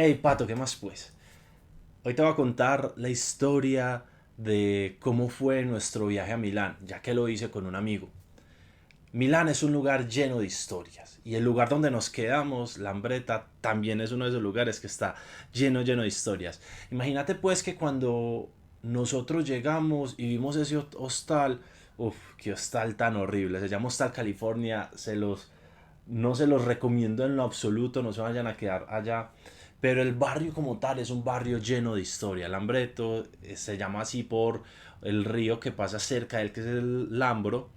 Hey Pato, ¿qué más pues? Hoy te voy a contar la historia de cómo fue nuestro viaje a Milán, ya que lo hice con un amigo. Milán es un lugar lleno de historias y el lugar donde nos quedamos, Lambreta, también es uno de esos lugares que está lleno de historias. Imagínate pues que cuando nosotros llegamos y vimos ese hostal, uff, qué hostal tan horrible, se llama Hostal California, no se los recomiendo en lo absoluto, no se vayan a quedar allá. Pero el barrio como tal es un barrio lleno de historia. Lambreto se llama así por el río que pasa cerca de él, que es el Lambro.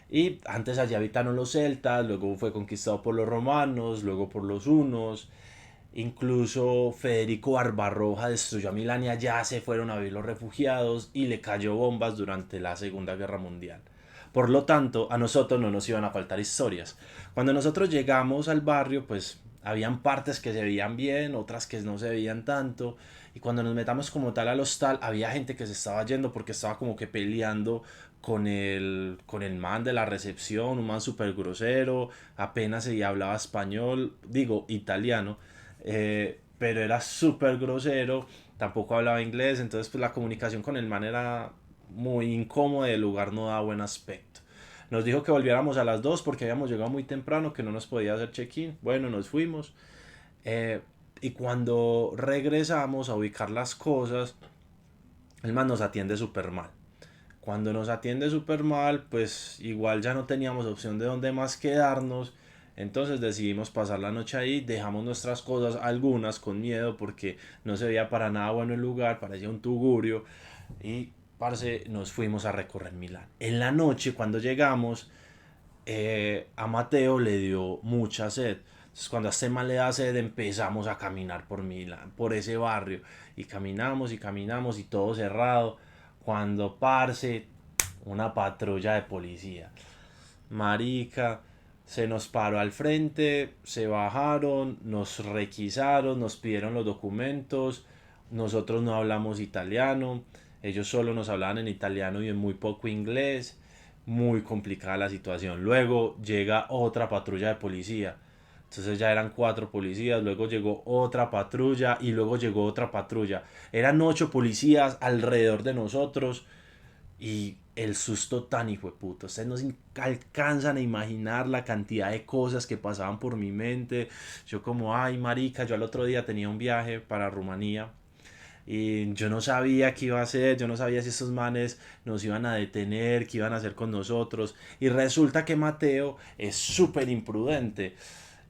Y antes allí habitaron los celtas, luego fue conquistado por los romanos, luego por los hunos. Incluso Federico Barbarroja destruyó a Milán y allá se fueron a vivir los refugiados y le cayó bombas durante la Segunda Guerra Mundial. Por lo tanto, a nosotros no nos iban a faltar historias. Cuando nosotros llegamos al barrio, pues habían partes que se veían bien, otras que no se veían tanto. Y cuando nos metamos como tal al hostal, había gente que se estaba yendo porque estaba como que peleando con el man de la recepción, un man súper grosero, apenas se hablaba español, digo italiano, pero era súper grosero, tampoco hablaba inglés, entonces pues la comunicación con el man era muy incómoda y el lugar no daba buen aspecto. Nos dijo que volviéramos a las 2 porque habíamos llegado muy temprano, que no nos podía hacer check-in. Bueno, nos fuimos. eh, y cuando regresamos a ubicar las cosas, el man nos atiende súper mal. Cuando nos atiende súper mal, pues igual ya no teníamos opción de dónde más quedarnos. Entonces decidimos pasar la noche ahí, dejamos nuestras cosas, algunas con miedo porque no se veía para nada bueno el lugar, parecía un tugurio. Y parce, nos fuimos a recorrer Milán. En la noche, cuando llegamos, a Mateo le dio mucha sed. Entonces, cuando a este man le da sed, empezamos a caminar por Milán, por ese barrio. Y caminamos y todo cerrado. Cuando parce, una patrulla de policía. Marica, se nos paró al frente, se bajaron, nos requisaron, nos pidieron los documentos. Nosotros no hablamos italiano, ellos solo nos hablaban en italiano y en muy poco inglés. Muy complicada la situación. Luego llega otra patrulla de policía. Entonces ya eran cuatro policías, luego llegó otra patrulla y luego llegó otra patrulla. Eran ocho policías alrededor de nosotros y el susto tan hijo de puto. Ustedes no se alcanzan a imaginar la cantidad de cosas que pasaban por mi mente. Yo como, ay marica, yo al otro día tenía un viaje para Rumanía y yo no sabía qué iba a hacer, yo no sabía si estos manes nos iban a detener, qué iban a hacer con nosotros. Y resulta que Mateo es súper imprudente.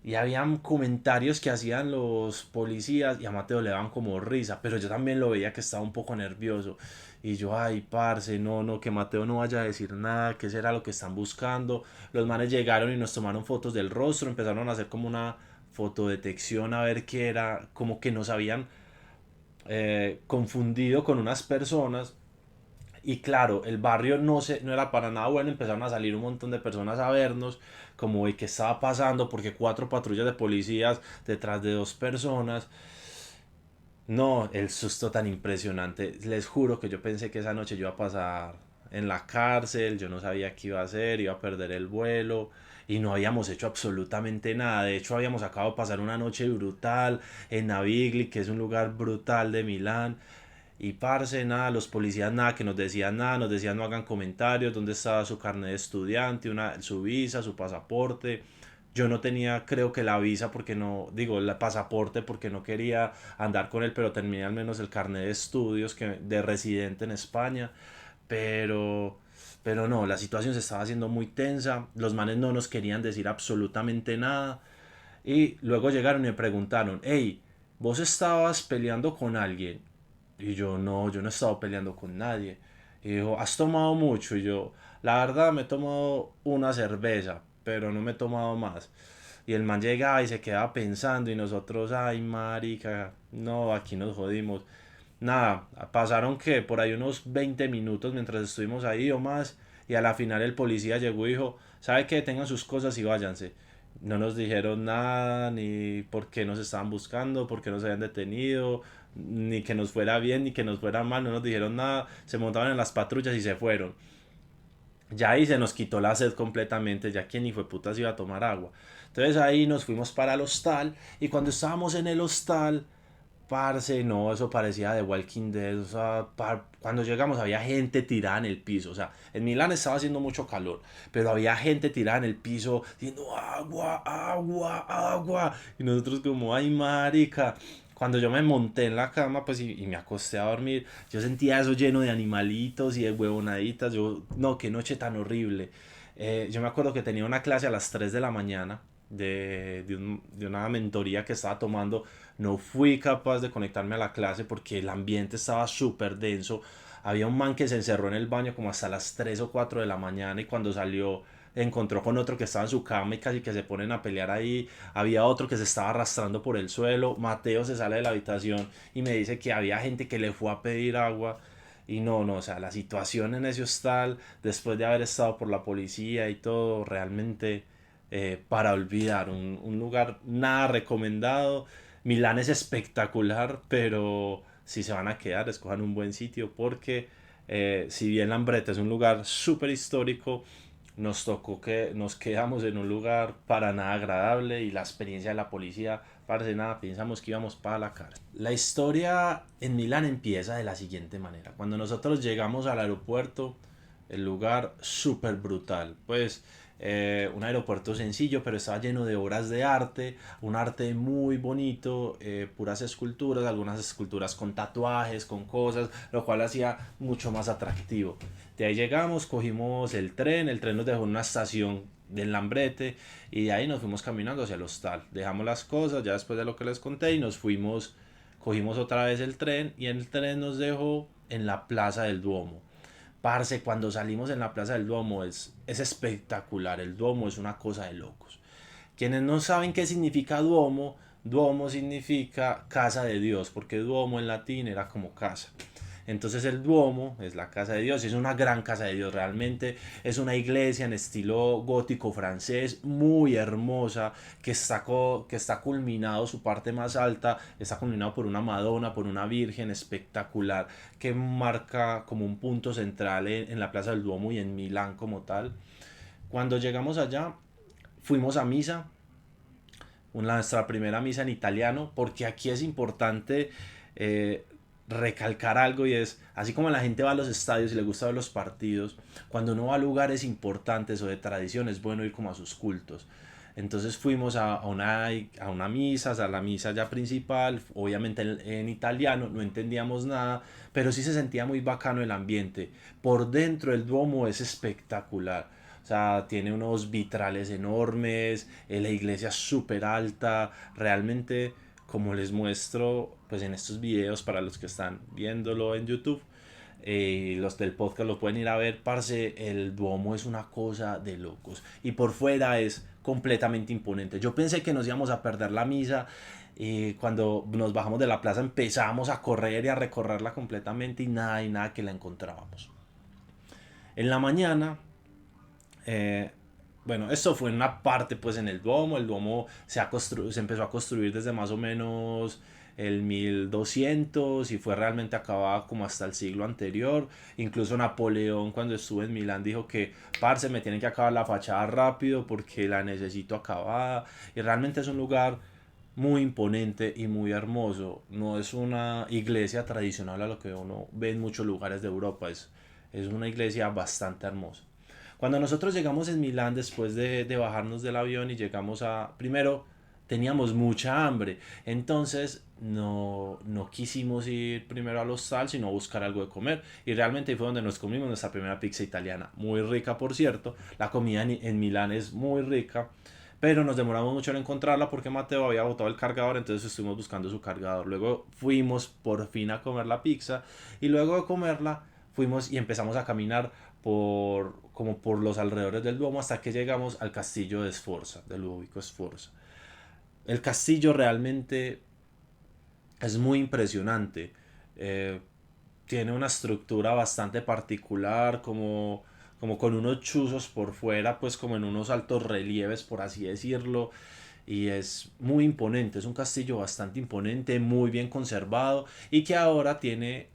Y habían comentarios que hacían los policías y a Mateo le daban como risa, pero yo también lo veía que estaba un poco nervioso. Y yo, ay, parce, no, no, que Mateo no vaya a decir nada, que será lo que están buscando. Los manes llegaron y nos tomaron fotos del rostro, empezaron a hacer como una fotodetección a ver qué era, como que nos habían confundido con unas personas. Y claro, el barrio no era para nada bueno, empezaron a salir un montón de personas a vernos, como y qué estaba pasando, porque cuatro patrullas de policías detrás de dos personas. No, el susto tan impresionante. Les juro que yo pensé que esa noche yo iba a pasar en la cárcel, yo no sabía qué iba a hacer, iba a perder el vuelo y no habíamos hecho absolutamente nada. De hecho, habíamos acabado de pasar una noche brutal en Navigli, que es un lugar brutal de Milán. Y parce, nada, los policías nada, que nos decían nada, nos decían no hagan comentarios, dónde estaba su carnet de estudiante, su visa, su pasaporte. Yo no tenía, creo que la visa porque no, digo, el pasaporte porque no quería andar con él, pero tenía al menos el carnet de estudios de residente en España. Pero, pero no, la situación se estaba haciendo muy tensa, los manes no nos querían decir absolutamente nada. Y luego llegaron y me preguntaron, hey, ¿vos estabas peleando con alguien? Y yo, no, yo no he estado peleando con nadie. Y dijo, ¿has tomado mucho? Y yo, la verdad, me he tomado una cerveza, pero no me he tomado más. Y el man llegaba y se quedaba pensando y nosotros, ay, marica, no, aquí nos jodimos. Nada, pasaron que por ahí unos 20 minutos mientras estuvimos ahí o más. Y a la final el policía llegó y dijo, ¿sabe qué? Tengan sus cosas y váyanse. No nos dijeron nada, ni por qué nos estaban buscando, por qué nos habían detenido, ni que nos fuera bien, ni que nos fuera mal, no nos dijeron nada, se montaban en las patrullas y se fueron. Ya ahí se nos quitó la sed completamente, ya quien ni fue puta se iba a tomar agua. Entonces ahí nos fuimos para el hostal y cuando estábamos en el hostal, Parce, no, eso parecía de Walking Dead. O sea, cuando llegamos había gente tirada en el piso. O sea, en Milán estaba haciendo mucho calor, pero había gente tirada en el piso diciendo agua, agua, agua. Y nosotros como, ay, marica. Cuando yo me monté en la cama, pues, y me acosté a dormir, yo sentía eso lleno de animalitos y de huevonaditas. Yo, no, qué noche tan horrible. Yo me acuerdo que tenía una clase a las 3 de la mañana de una mentoría que estaba tomando. No fui capaz de conectarme a la clase porque el ambiente estaba súper denso. Había un man que se encerró en el baño como hasta las 3 o 4 de la mañana y cuando salió encontró con otro que estaba en su cama y casi que se ponen a pelear ahí. Había otro que se estaba arrastrando por el suelo. Mateo se sale de la habitación y me dice que había gente que le fue a pedir agua. Y no, no, o sea, la situación en ese hostal, después de haber estado por la policía y todo, realmente para olvidar. Un lugar nada recomendado. Milán es espectacular, pero si se van a quedar, escojan un buen sitio porque si bien Lambreta es un lugar súper histórico, nos tocó que nos quedamos en un lugar para nada agradable y la experiencia de la policía, parece nada, pensamos que íbamos para la cárcel. La historia en Milán empieza de la siguiente manera. Cuando nosotros llegamos al aeropuerto, el lugar súper brutal, pues un aeropuerto sencillo, pero estaba lleno de obras de arte, un arte muy bonito, puras esculturas, algunas esculturas con tatuajes, con cosas, lo cual hacía mucho más atractivo. De ahí llegamos, cogimos el tren nos dejó en una estación del Lambrete y de ahí nos fuimos caminando hacia el hostal. Dejamos las cosas ya después de lo que les conté y nos fuimos, cogimos otra vez el tren y el tren nos dejó en la Plaza del Duomo. Parce, cuando salimos en la Plaza del Duomo es espectacular. El Duomo es una cosa de locos. Quienes no saben qué significa Duomo, Duomo significa casa de Dios, porque Duomo en latín era como casa. Entonces el Duomo es la casa de Dios, es una gran casa de Dios, realmente es una iglesia en estilo gótico francés muy hermosa que está culminado, su parte más alta está culminado por una Madonna, por una Virgen espectacular que marca como un punto central en la Plaza del Duomo y en Milán como tal. Cuando llegamos allá fuimos a misa, nuestra primera misa en italiano, porque aquí es importante eh, recalcar algo y es, así como la gente va a los estadios y le gusta ver los partidos, cuando uno va a lugares importantes o de tradición es bueno ir como a sus cultos. Entonces fuimos a una misa, a la misa ya principal, obviamente en italiano, no entendíamos nada, pero sí se sentía muy bacano el ambiente. Por dentro el Duomo es espectacular. O sea, tiene unos vitrales enormes, la iglesia es súper alta, realmente como les muestro pues en estos videos para los que están viéndolo en YouTube, los del podcast lo pueden ir a ver, parce, el Duomo es una cosa de locos y por fuera es completamente imponente. Yo pensé que nos íbamos a perder la misa y cuando nos bajamos de la plaza empezamos a correr y a recorrerla completamente y nada que la encontrábamos. En la mañana eh, bueno, esto fue en una parte pues en el Duomo. El Duomo se empezó a construir desde más o menos el 1200 y fue realmente acabado como hasta el siglo anterior. Incluso Napoleón cuando estuvo en Milán dijo que, parce, me tienen que acabar la fachada rápido porque la necesito acabada. Y realmente es un lugar muy imponente y muy hermoso. No es una iglesia tradicional a lo que uno ve en muchos lugares de Europa. Es una iglesia bastante hermosa. Cuando nosotros llegamos en Milán después de bajarnos del avión y llegamos a... Primero, teníamos mucha hambre, entonces no quisimos ir primero al hostal, sino buscar algo de comer. Y realmente ahí fue donde nos comimos nuestra primera pizza italiana. Muy rica, por cierto. La comida en Milán es muy rica. Pero nos demoramos mucho en encontrarla porque Mateo había botado el cargador, entonces estuvimos buscando su cargador. Luego fuimos por fin a comer la pizza y luego de comerla fuimos y empezamos a caminar como por los alrededores del Duomo hasta que llegamos al castillo de Sforza, del Ludovico Sforza. El castillo realmente es muy impresionante. Eh, Tiene una estructura bastante particular, como con unos chuzos por fuera, pues como en unos altos relieves, por así decirlo. Y es muy imponente, es un castillo bastante imponente, muy bien conservado y que ahora tiene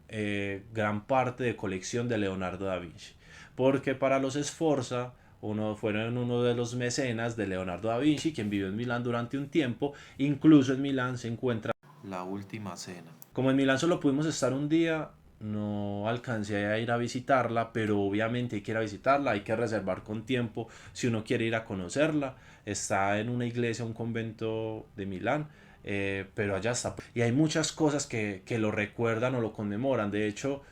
gran parte de colección de Leonardo da Vinci. Porque para los Sforza, fueron uno de los mecenas de Leonardo da Vinci, quien vivió en Milán durante un tiempo. Incluso en Milán se encuentra La última cena. Como en Milán solo pudimos estar un día, no alcancé a ir a visitarla, pero obviamente hay que ir a visitarla, hay que reservar con tiempo si uno quiere ir a conocerla. Está en una iglesia, un convento de Milán, pero allá está. Y hay muchas cosas que lo recuerdan o lo conmemoran. De hecho,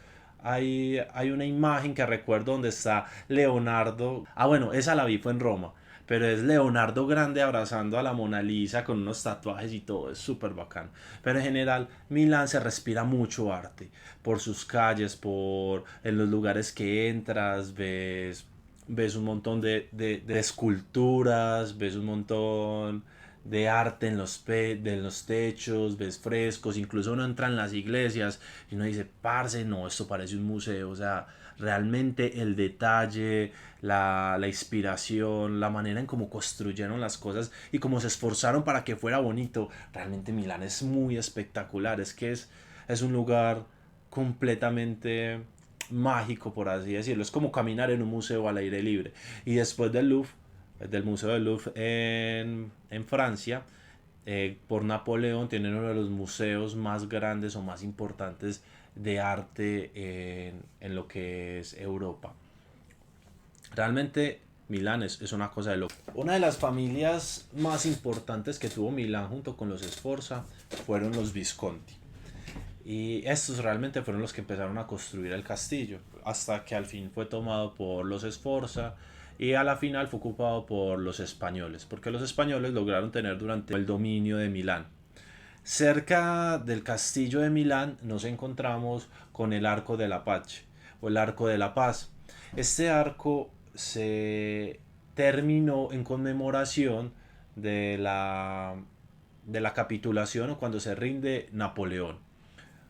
hay una imagen que recuerdo donde está Leonardo. Ah, bueno, esa la vi, fue en Roma. Pero es Leonardo grande abrazando a la Mona Lisa con unos tatuajes y todo, es súper bacano. Pero en general, Milán se respira mucho arte. Por sus calles, por en los lugares que entras, ves un montón de esculturas, ves un montón de arte en los techos, ves frescos, incluso uno entra en las iglesias y uno dice, parce, no, esto parece un museo, o sea, realmente el detalle, la inspiración, la manera en cómo construyeron las cosas y cómo se esforzaron para que fuera bonito, realmente Milán es muy espectacular, es un lugar completamente mágico, por así decirlo. Es como caminar en un museo al aire libre. Y después del Louvre, del Museo del Louvre en Francia, por Napoleón, tienen uno de los museos más grandes o más importantes de arte en lo que es Europa. Realmente Milán es una cosa de loco. Una de las familias más importantes que tuvo Milán junto con los Sforza fueron los Visconti. Y estos realmente fueron los que empezaron a construir el castillo, hasta que al fin fue tomado por los Sforza y a la final fue ocupado por los españoles, porque los españoles lograron tener durante el dominio de Milán. Cerca del castillo de Milán nos encontramos con el Arco de la Paz o el Arco de la Paz. Este arco se terminó en conmemoración de de la capitulación o cuando se rinde Napoleón.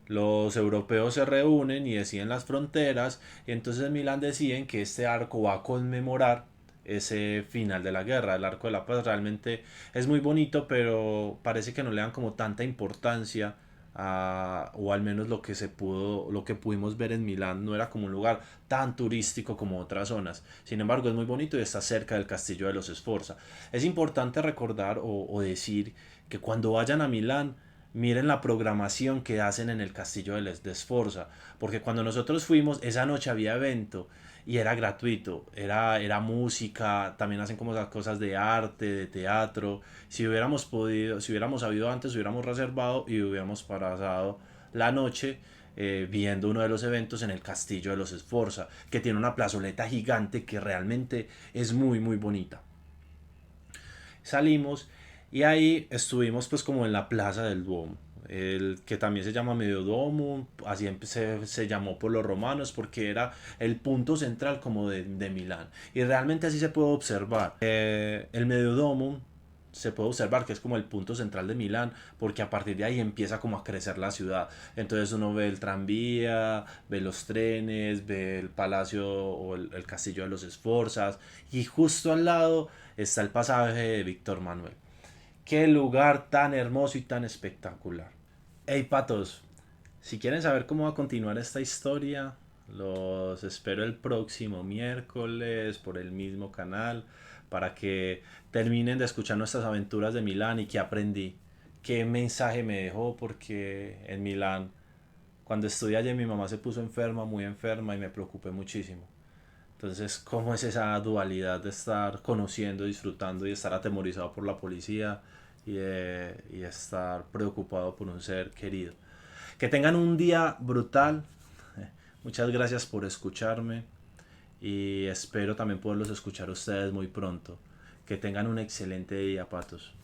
Los europeos se reúnen y deciden las fronteras y entonces en Milán deciden que este arco va a conmemorar ese final de la guerra. El arco de la paz realmente es muy bonito, pero parece que no le dan como tanta importancia o al menos lo que pudimos ver en Milán no era como un lugar tan turístico como otras zonas. Sin embargo, es muy bonito y está cerca del castillo de los Sforza. Es importante recordar o decir que cuando vayan a Milán miren la programación que hacen en el castillo de Sforza, porque cuando nosotros fuimos, esa noche había evento y era gratuito, era música, también hacen como esas cosas de arte, de teatro. Si hubiéramos podido, si hubiéramos sabido antes, hubiéramos reservado y hubiéramos pasado la noche viendo uno de los eventos en el castillo de los Sforza, que tiene una plazoleta gigante que realmente es muy bonita. Salimos y ahí estuvimos pues como en la plaza del Duomo, el que también se llama Medio Duomo, así se llamó por los romanos porque era el punto central como de Milán. Y realmente así se puede observar. El Medio Duomo se puede observar que es como el punto central de Milán, porque a partir de ahí empieza como a crecer la ciudad. Entonces uno ve el tranvía, ve los trenes, ve el palacio o el castillo de los Sforzas, y justo al lado está el pasaje de Víctor Manuel. Qué lugar tan hermoso y tan espectacular. Hey patos, si quieren saber cómo va a continuar esta historia, los espero el próximo miércoles por el mismo canal para que terminen de escuchar nuestras aventuras de Milán y qué aprendí, qué mensaje me dejó, porque en Milán, cuando estuve allí, mi mamá se puso enferma, muy enferma y me preocupé muchísimo. Entonces, ¿cómo es esa dualidad de estar conociendo, disfrutando y estar atemorizado por la policía y estar preocupado por un ser querido? Que tengan un día brutal. Muchas gracias por escucharme y espero también poderlos escuchar a ustedes muy pronto. Que tengan un excelente día, patos.